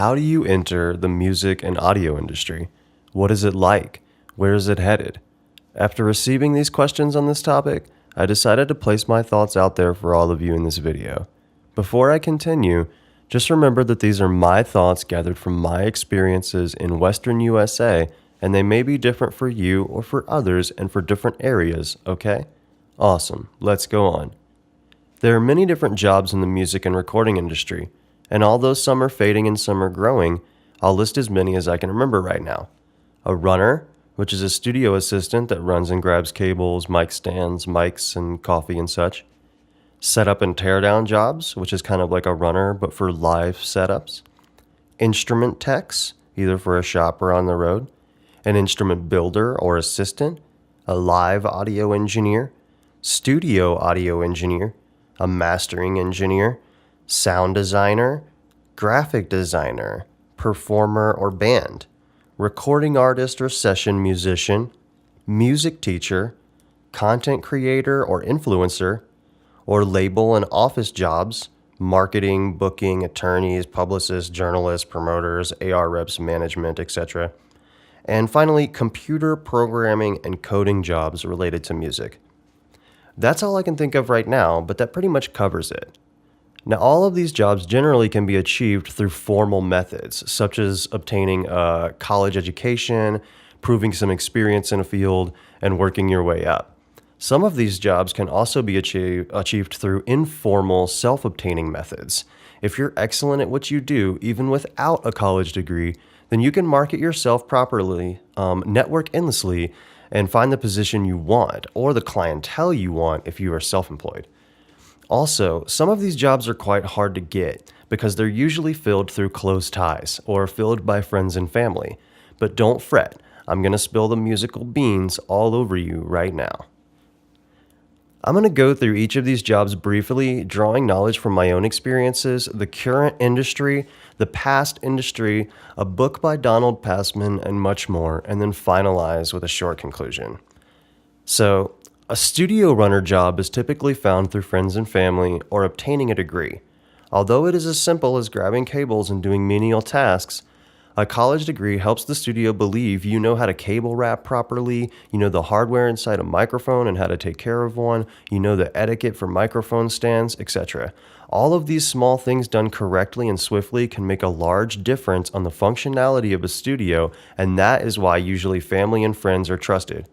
How do you enter the music and audio industry? What is it like? Where is it headed? After receiving these questions on this topic, I decided to place my thoughts out there for all of you in this video. Before I continue, just remember that these are my thoughts gathered from my experiences in Western USA, and they may be different for you or for others and for different areas, okay? Awesome, let's go on. There are many different jobs in the music and recording industry, and although some are fading and some are growing, I'll list as many as I can remember right now. A runner, which is a studio assistant that runs and grabs cables, mic stands, mics, and coffee and such. Setup and teardown jobs, which is kind of like a runner but for live setups. Instrument techs, either for a shop or on the road. An instrument builder or assistant. A live audio engineer. Studio audio engineer. A mastering engineer. Sound designer. Graphic designer. Performer or band. Recording artist or session musician. Music teacher. Content creator or influencer. Or label and office jobs, marketing, booking, attorneys, publicists, journalists, promoters, AR reps, management, etc. And finally, computer programming and coding jobs related to music. That's all I can think of right now, but that pretty much covers it. Now, all of these jobs generally can be achieved through formal methods, such as obtaining a college education, proving some experience in a field, and working your way up. Some of these jobs can also be achieved through informal, self-obtaining methods. If you're excellent at what you do, even without a college degree, then you can market yourself properly, network endlessly, and find the position you want or the clientele you want if you are self-employed. Also, some of these jobs are quite hard to get because they're usually filled through close ties or filled by friends and family. But don't fret, I'm going to spill the musical beans all over you right now. I'm going to go through each of these jobs briefly, drawing knowledge from my own experiences, the current industry, the past industry, a book by Donald Passman, and much more, and then finalize with a short conclusion. So, a studio runner job is typically found through friends and family or obtaining a degree. Although it is as simple as grabbing cables and doing menial tasks, a college degree helps the studio believe you know how to cable wrap properly, you know the hardware inside a microphone and how to take care of one, you know the etiquette for microphone stands, etc. All of these small things done correctly and swiftly can make a large difference on the functionality of a studio, and that is why usually family and friends are trusted.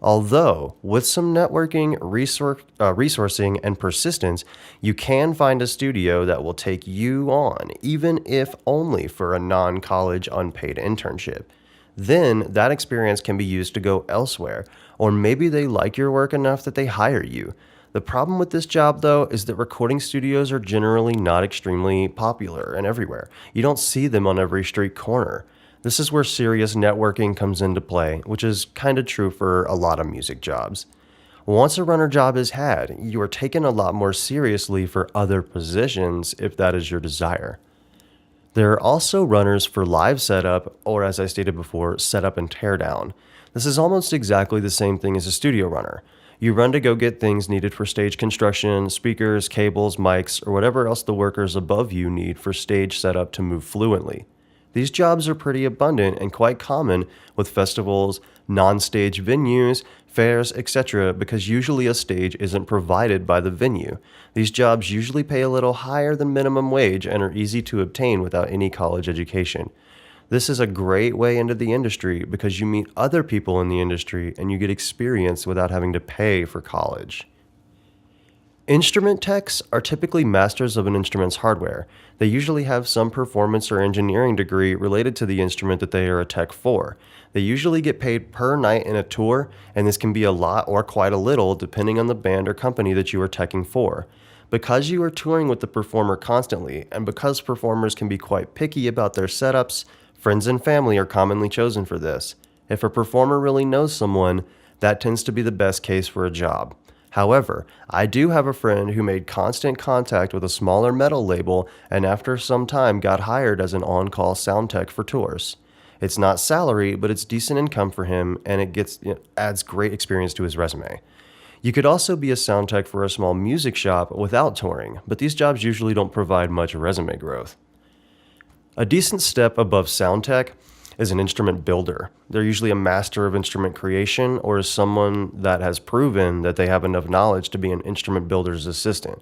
Although, with some networking, resourcing, and persistence, you can find a studio that will take you on, even if only for a non-college unpaid internship. Then, that experience can be used to go elsewhere, or maybe they like your work enough that they hire you. The problem with this job, though, is that recording studios are generally not extremely popular and everywhere. You don't see them on every street corner. This is where serious networking comes into play, which is kind of true for a lot of music jobs. Once a runner job is had, you are taken a lot more seriously for other positions if that is your desire. There are also runners for live setup, or as I stated before, setup and teardown. This is almost exactly the same thing as a studio runner. You run to go get things needed for stage construction, speakers, cables, mics, or whatever else the workers above you need for stage setup to move fluently. These jobs are pretty abundant and quite common with festivals, non-stage venues, fairs, etc. because usually a stage isn't provided by the venue. These jobs usually pay a little higher than minimum wage and are easy to obtain without any college education. This is a great way into the industry because you meet other people in the industry and you get experience without having to pay for college. Instrument techs are typically masters of an instrument's hardware. They usually have some performance or engineering degree related to the instrument that they are a tech for. They usually get paid per night in a tour, and this can be a lot or quite a little depending on the band or company that you are teching for. Because you are touring with the performer constantly, and because performers can be quite picky about their setups, friends and family are commonly chosen for this. If a performer really knows someone, that tends to be the best case for a job. However, I do have a friend who made constant contact with a smaller metal label and after some time got hired as an on-call sound tech for tours. It's not salary, but it's decent income for him and it adds great experience to his resume. You could also be a sound tech for a small music shop without touring, but these jobs usually don't provide much resume growth. A decent step above sound tech is an instrument builder. They're usually a master of instrument creation or is someone that has proven that they have enough knowledge to be an instrument builder's assistant.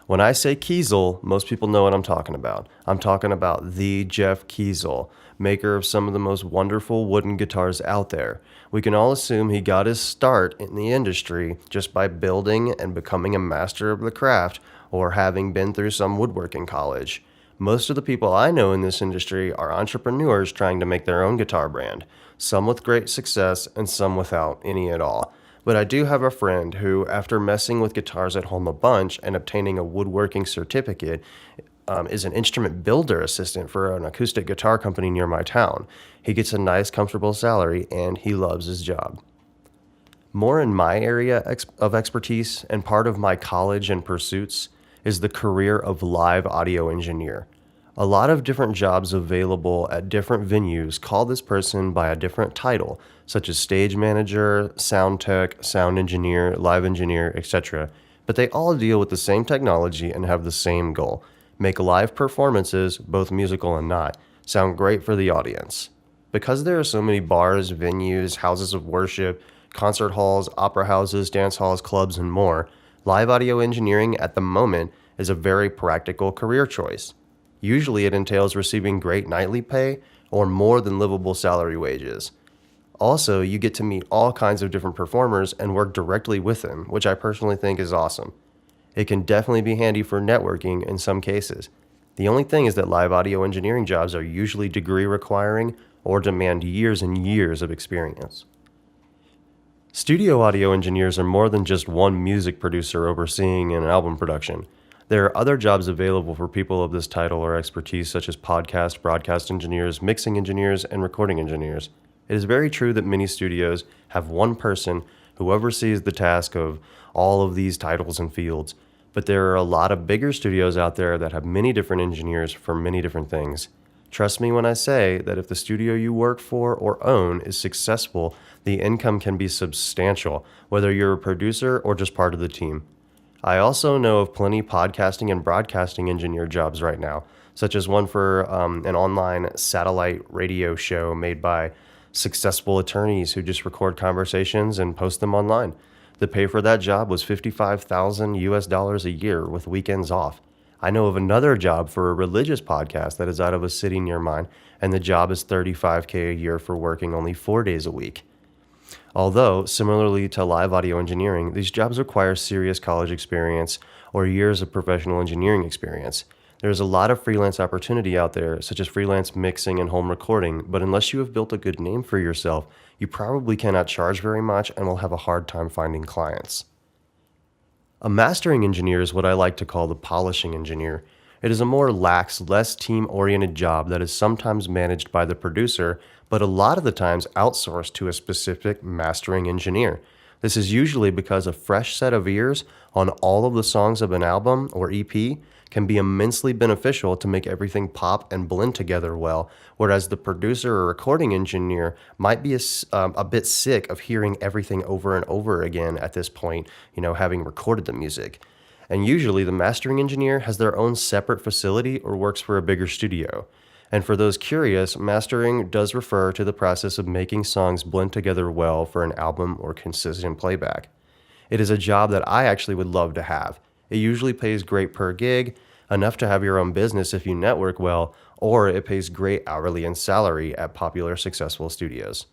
When I say Kiesel, most people know what I'm talking about. I'm talking about the Jeff Kiesel, maker of some of the most wonderful wooden guitars out there. We can all assume he got his start in the industry just by building and becoming a master of the craft or having been through some woodworking college. Most of the people I know in this industry are entrepreneurs trying to make their own guitar brand, some with great success and some without any at all. But I do have a friend who, after messing with guitars at home a bunch and obtaining a woodworking certificate, is an instrument builder assistant for an acoustic guitar company near my town. He gets a nice, comfortable salary, and he loves his job. More in my area of expertise and part of my college and pursuits is the career of live audio engineer. A lot of different jobs available at different venues call this person by a different title, such as stage manager, sound tech, sound engineer, live engineer, etc. But they all deal with the same technology and have the same goal: make live performances, both musical and not, sound great for the audience. Because there are so many bars, venues, houses of worship, concert halls, opera houses, dance halls, clubs, and more, live audio engineering at the moment is a very practical career choice. Usually it entails receiving great nightly pay or more than livable salary wages. Also, you get to meet all kinds of different performers and work directly with them, which I personally think is awesome. It can definitely be handy for networking in some cases. The only thing is that live audio engineering jobs are usually degree requiring or demand years and years of experience. Studio audio engineers are more than just one music producer overseeing an album production. There are other jobs available for people of this title or expertise, such as podcast, broadcast engineers, mixing engineers, and recording engineers. It is very true that many studios have one person who oversees the task of all of these titles and fields, but there are a lot of bigger studios out there that have many different engineers for many different things. Trust me when I say that if the studio you work for or own is successful, the income can be substantial, whether you're a producer or just part of the team. I also know of plenty podcasting and broadcasting engineer jobs right now, such as one for an online satellite radio show made by successful attorneys who just record conversations and post them online. The pay for that job was $55,000 a year with weekends off. I know of another job for a religious podcast that is out of a city near mine, and the job is $35,000 a year for working only 4 days a week. Although, similarly to live audio engineering, these jobs require serious college experience or years of professional engineering experience. There's a lot of freelance opportunity out there, such as freelance mixing and home recording, but unless you have built a good name for yourself, you probably cannot charge very much and will have a hard time finding clients. A mastering engineer is what I like to call the polishing engineer. It is a more lax, less team-oriented job that is sometimes managed by the producer, but a lot of the times outsourced to a specific mastering engineer. This is usually because a fresh set of ears on all of the songs of an album or EP can be immensely beneficial to make everything pop and blend together well, whereas the producer or recording engineer might be a bit sick of hearing everything over and over again at this point, having recorded the music. And usually the mastering engineer has their own separate facility or works for a bigger studio. And for those curious, mastering does refer to the process of making songs blend together well for an album or consistent playback. It is a job that I actually would love to have. It usually pays great per gig, enough to have your own business if you network well, or it pays great hourly and salary at popular, successful studios.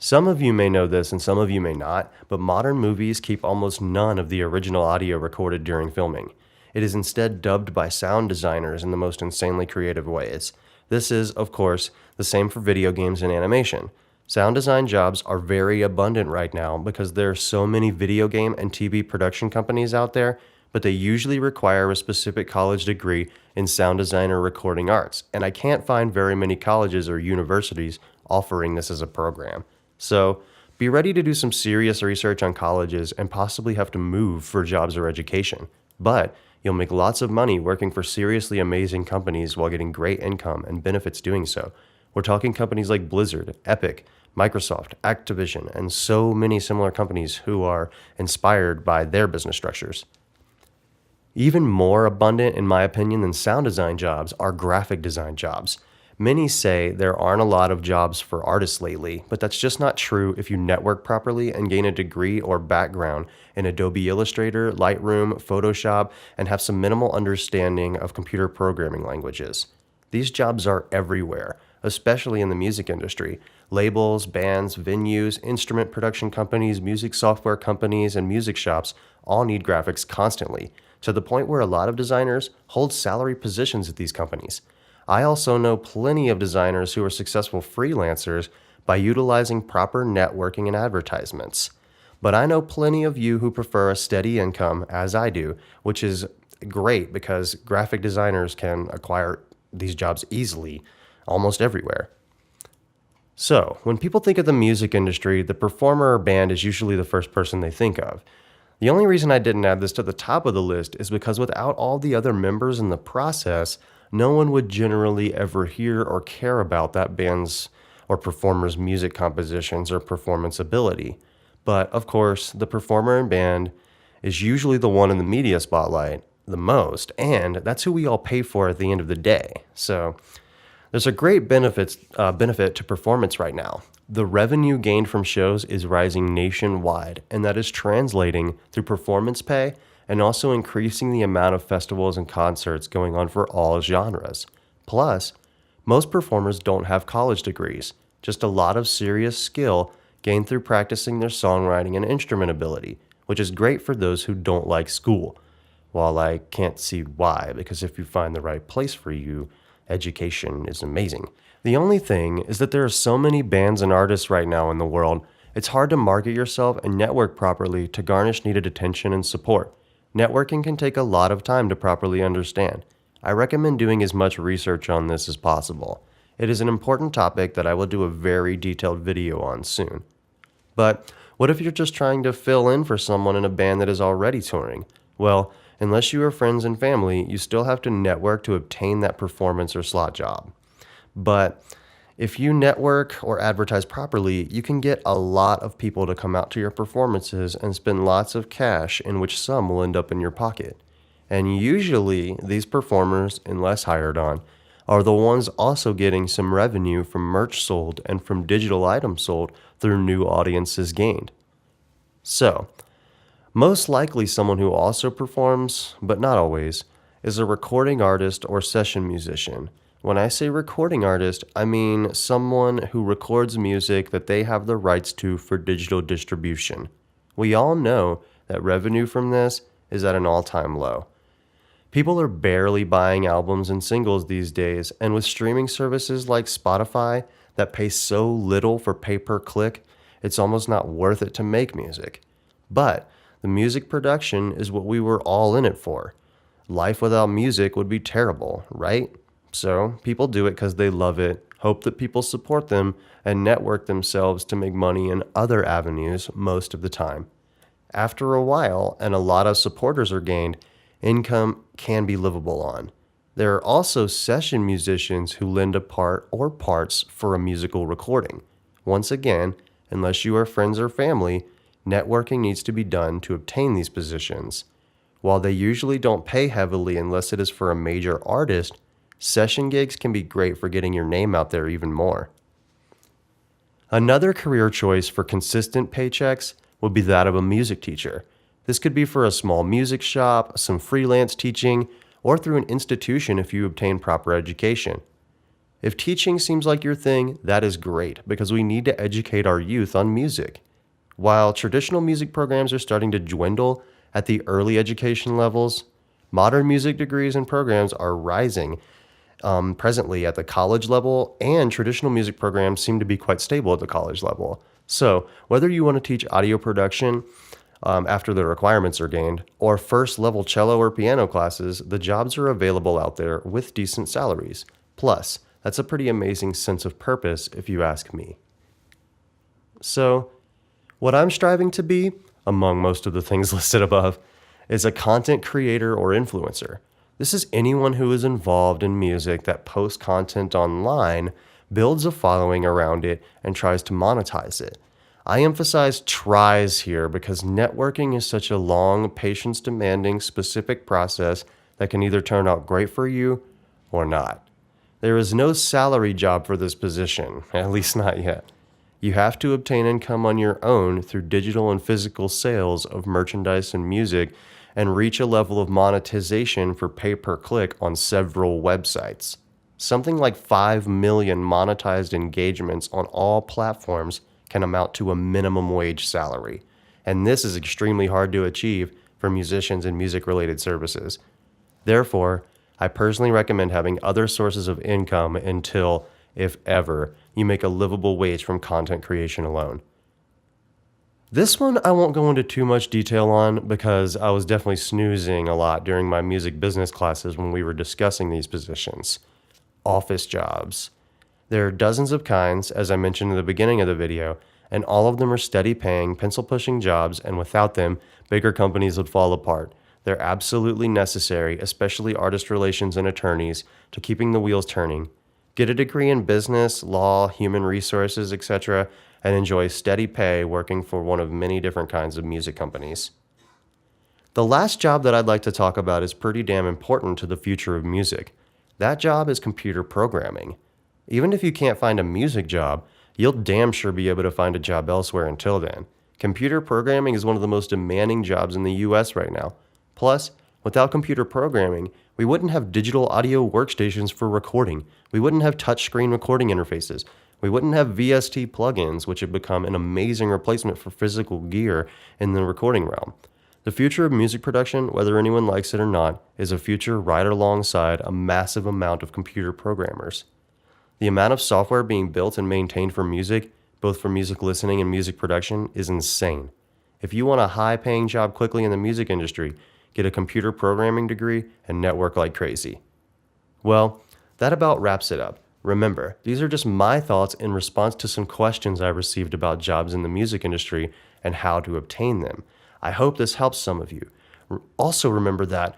Some of you may know this and some of you may not, but modern movies keep almost none of the original audio recorded during filming. It is instead dubbed by sound designers in the most insanely creative ways. This is, of course, the same for video games and animation. Sound design jobs are very abundant right now because there are so many video game and TV production companies out there, but they usually require a specific college degree in sound design or recording arts, and I can't find very many colleges or universities offering this as a program. So, be ready to do some serious research on colleges and possibly have to move for jobs or education. But you'll make lots of money working for seriously amazing companies while getting great income and benefits doing so. We're talking companies like Blizzard, Epic, Microsoft, Activision, and so many similar companies who are inspired by their business structures. Even more abundant, in my opinion, than sound design jobs are graphic design jobs. Many say there aren't a lot of jobs for artists lately, but that's just not true if you network properly and gain a degree or background in Adobe Illustrator, Lightroom, Photoshop, and have some minimal understanding of computer programming languages. These jobs are everywhere, especially in the music industry. Labels, bands, venues, instrument production companies, music software companies, and music shops all need graphics constantly, to the point where a lot of designers hold salary positions at these companies. I also know plenty of designers who are successful freelancers by utilizing proper networking and advertisements. But I know plenty of you who prefer a steady income, as I do, which is great because graphic designers can acquire these jobs easily almost everywhere. So, when people think of the music industry, the performer or band is usually the first person they think of. The only reason I didn't add this to the top of the list is because without all the other members in the process, no one would generally ever hear or care about that band's or performer's music compositions or performance ability. But of course, the performer and band is usually the one in the media spotlight the most, and that's who we all pay for at the end of the day. So there's a great benefit to performance right now. The revenue gained from shows is rising nationwide, and that is translating through performance pay and also increasing the amount of festivals and concerts going on for all genres. Plus, most performers don't have college degrees, just a lot of serious skill gained through practicing their songwriting and instrument ability, which is great for those who don't like school. While I can't see why, because if you find the right place for you, education is amazing. The only thing is that there are so many bands and artists right now in the world, it's hard to market yourself and network properly to garnish needed attention and support. Networking can take a lot of time to properly understand. I recommend doing as much research on this as possible. It is an important topic that I will do a very detailed video on soon. But what if you're just trying to fill in for someone in a band that is already touring? Well, unless you are friends and family, you still have to network to obtain that performance or slot job. But if you network or advertise properly, you can get a lot of people to come out to your performances and spend lots of cash, in which some will end up in your pocket. And usually, these performers, unless hired on, are the ones also getting some revenue from merch sold and from digital items sold through new audiences gained. So, most likely someone who also performs, but not always, is a recording artist or session musician. When I say recording artist, I mean someone who records music that they have the rights to for digital distribution. We all know that revenue from this is at an all-time low. People are barely buying albums and singles these days, and with streaming services like Spotify that pay so little for pay-per-click, it's almost not worth it to make music. But the music production is what we were all in it for. Life without music would be terrible, right? So people do it because they love it, hope that people support them, and network themselves to make money in other avenues most of the time. After a while, and a lot of supporters are gained, income can be livable on. There are also session musicians who lend a part or parts for a musical recording. Once again, unless you are friends or family, networking needs to be done to obtain these positions. While they usually don't pay heavily unless it is for a major artist, session gigs can be great for getting your name out there even more. Another career choice for consistent paychecks would be that of a music teacher. This could be for a small music shop, some freelance teaching, or through an institution if you obtain proper education. If teaching seems like your thing, that is great because we need to educate our youth on music. While traditional music programs are starting to dwindle at the early education levels, modern music degrees and programs are rising presently at the college level, and traditional music programs seem to be quite stable at the college level. So whether you want to teach audio production after the requirements are gained, or first level cello or piano classes, the jobs are available out there with decent salaries. Plus, that's a pretty amazing sense of purpose if you ask me. So, what I'm striving to be, among most of the things listed above, is a content creator or influencer. This is anyone who is involved in music that posts content online, builds a following around it, and tries to monetize it. I emphasize tries here because networking is such a long, patience-demanding, specific process that can either turn out great for you or not. There is no salary job for this position, at least not yet. You have to obtain income on your own through digital and physical sales of merchandise and music and reach a level of monetization for pay-per-click on several websites. Something like 5 million monetized engagements on all platforms can amount to a minimum wage salary, and this is extremely hard to achieve for musicians and music-related services. Therefore, I personally recommend having other sources of income until, if ever, you make a livable wage from content creation alone. This one I won't go into too much detail on because I was definitely snoozing a lot during my music business classes when we were discussing these positions. Office jobs. There are dozens of kinds, as I mentioned in the beginning of the video, and all of them are steady paying, pencil pushing jobs, and without them, bigger companies would fall apart. They're absolutely necessary, especially artist relations and attorneys, to keeping the wheels turning. Get a degree in business, law, human resources, etc., and enjoy steady pay working for one of many different kinds of music companies. The last job that I'd like to talk about is pretty damn important to the future of music. That job is computer programming. Even if you can't find a music job, you'll damn sure be able to find a job elsewhere until then. Computer programming is one of the most demanding jobs in the US right now. Plus, without computer programming, we wouldn't have digital audio workstations for recording. We wouldn't have touchscreen recording interfaces. We wouldn't have VST plugins, which have become an amazing replacement for physical gear in the recording realm. The future of music production, whether anyone likes it or not, is a future right alongside a massive amount of computer programmers. The amount of software being built and maintained for music, both for music listening and music production, is insane. If you want a high-paying job quickly in the music industry, get a computer programming degree and network like crazy. Well, that about wraps it up. Remember, these are just my thoughts in response to some questions I received about jobs in the music industry and how to obtain them. I hope this helps some of you. Also remember that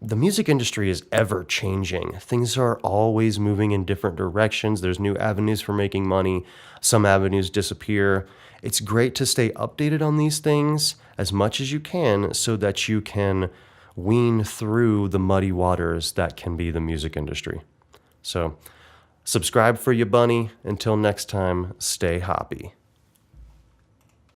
the music industry is ever changing. Things are always moving in different directions. There's new avenues for making money. Some avenues disappear. It's great to stay updated on these things as much as you can so that you can wean through the muddy waters that can be the music industry. So, subscribe for you, bunny. Until next time, stay hoppy.